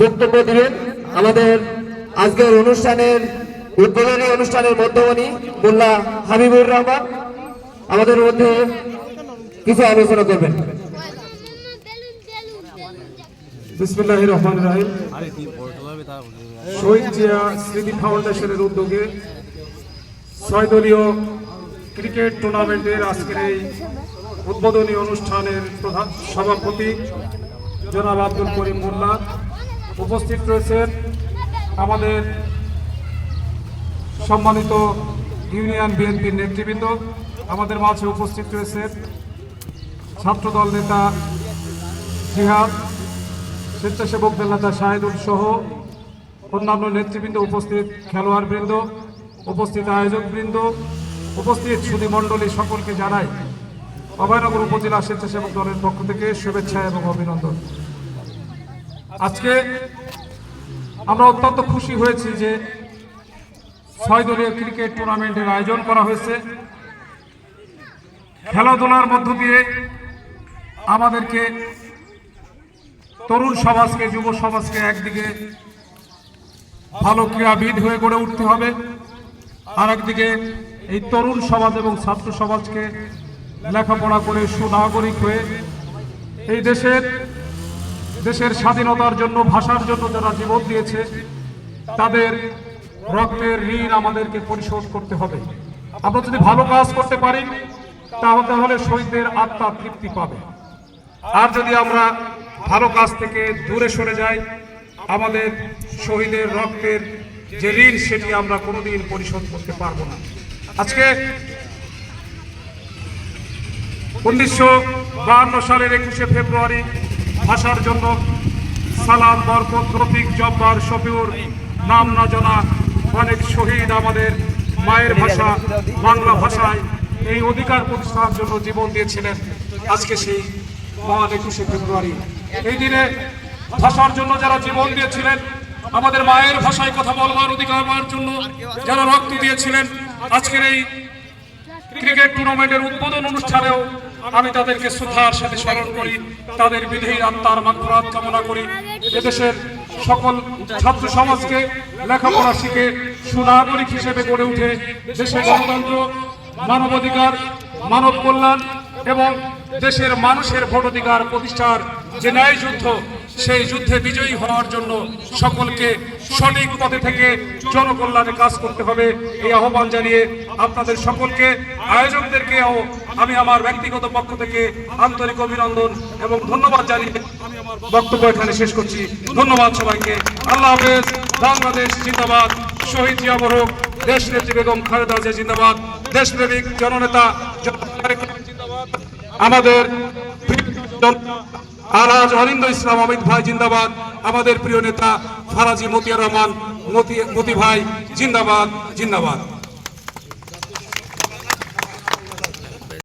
বক্তব্য দিবেন। আমাদের আজকের অনুষ্ঠানের উদ্বোধনী অনুষ্ঠানের মধ্যমণি মোল্লা হাবিবুর রহমান আমাদের মধ্যে কিছু আলোচনা করবেন। বিসমিল্লাহির রহমানির রহিম। শহীদ জিয়া স্মৃতি ফাউন্ডেশনের উদ্যোগে 6 দলীয় ক্রিকেট টুর্নামেন্টের আজকের এই উদ্বোধনী অনুষ্ঠানের প্রধান সভাপতি জনাব আব্দুল করিম মোল্লা, উপস্থিত রয়েছেন আমাদের সম্মানিত ইউনিয়ন বিএনপির নেতৃবৃন্দ, আমাদের মাঝে উপস্থিত রয়েছেন ছাত্রদল নেতা জিহাদ, স্বেচ্ছাসেবক দল নেতা শাহিদুল সহ অন্যান্য নেতৃবৃন্দ, উপস্থিত খেলোয়াড় বৃন্দ, উপস্থিত আয়োজক বৃন্দ, উপস্থিত সুধী মণ্ডলী, সকলকে জানাই অভয়নগর উপজেলা স্বেচ্ছাসেবক দলের পক্ষ থেকে শুভেচ্ছা এবং অভিনন্দন। আজকে আমরা অত্যন্ত খুশি হয়েছি যে 6 দলীয় ক্রিকেট টুর্নামেন্টের আয়োজন করা হয়েছে। খেলাধুলার মধ্য দিয়ে আমাদেরকে তরুণ সমাজকে, যুব সমাজকে একদিকে ভালো ক্রীড়াবিদ হয়ে গড়ে উঠতে হবে, আর একদিকে এই তরুণ সমাজ এবং ছাত্র সমাজকে লেখাপড়া করে সুনাগরিক হয়ে এই দেশের স্বাধীনতার জন্য, ভাষার জন্য যারা জীবন দিয়েছে তাদের রক্তের ঋণ আমাদেরকে পরিশোধ করতে হবে। আমরা যদি ভালো কাজ করতে পারি তাহলে শহীদদের আত্মা তৃপ্তি পাবে, আর যদি আমরা ভালো কাজ থেকে দূরে সরে যাই আমাদের শহীদের রক্তের যে ঋণ সেটি আমরা কোনোদিন পরিশোধ করতে পারবো না। আজকে 1952 সালের 21শে ফেব্রুয়ারি ভাষার জন্য সালাম, বরকত, রফিক, জব্বার, শফিউর নাম না জানা অনেক শহীদ আমাদের মায়ের ভাষা বাংলা ভাষায় এই অধিকার প্রতিষ্ঠার জন্য জীবন দিয়েছিলেন। আজকে সেই মহান 21শে ফেব্রুয়ারি, এই দিনে ভাষার জন্য যারা জীবন দিয়েছিলেন, আমাদের মায়ের ভাষায় কথা বলবার অধিকার পাওয়ার জন্য যারা রক্ত দিয়েছিলেন, আজকের এই ক্রিকেট টুর্নামেন্টের উদ্বোধন অনুষ্ঠানেও আমি তাদেরকে শ্রদ্ধার সাথে স্মরণ করি, তাদের বিদেহী আত্মার মাগফিরাত কামনা করি। এদেশের সকল ছাত্র সমাজকে লেখাপড়া শিখে সুনাগরিক হিসেবে গড়ে উঠে দেশের গণতন্ত্র, মানবাধিকার, মানব কল্যাণ এবং দেশের মানুষের ভোটাধিকার প্রতিষ্ঠার যে ন্যায় যুদ্ধ, সেই যুদ্ধে বিজয়ী হওয়ার জন্য সকলকে সঠিক পথে থেকে জনকল্যাণে কাজ করতে হবে, এই আহ্বান জানিয়ে আপনাদের সকলকে, আয়োজকদেরকেও আমি আমার ব্যক্তিগত পক্ষ থেকে আন্তরিক অভিনন্দন এবং ধন্যবাদ জানিয়ে আমি আমার বক্তব্য এখানে শেষ করছি। ধন্যবাদ সবাইকে। আল্লাহ হাফেজ। বাংলাদেশ জিন্দাবাদ। শহীদ জিয়া মরহুম, দেশ নেত্রী বেগম খালেদা জিয়া জিন্দাবাদ। দেশপ্রেমিক জননেতা আমাদের আলহাজ অরিন্দ ইসলাম অমিত ভাই জিন্দাবাদ। আমাদের প্রিয় নেতা ফারাজি মতিয়ার রহমান মতি ভাই জিন্দাবাদ, জিন্দাবাদ।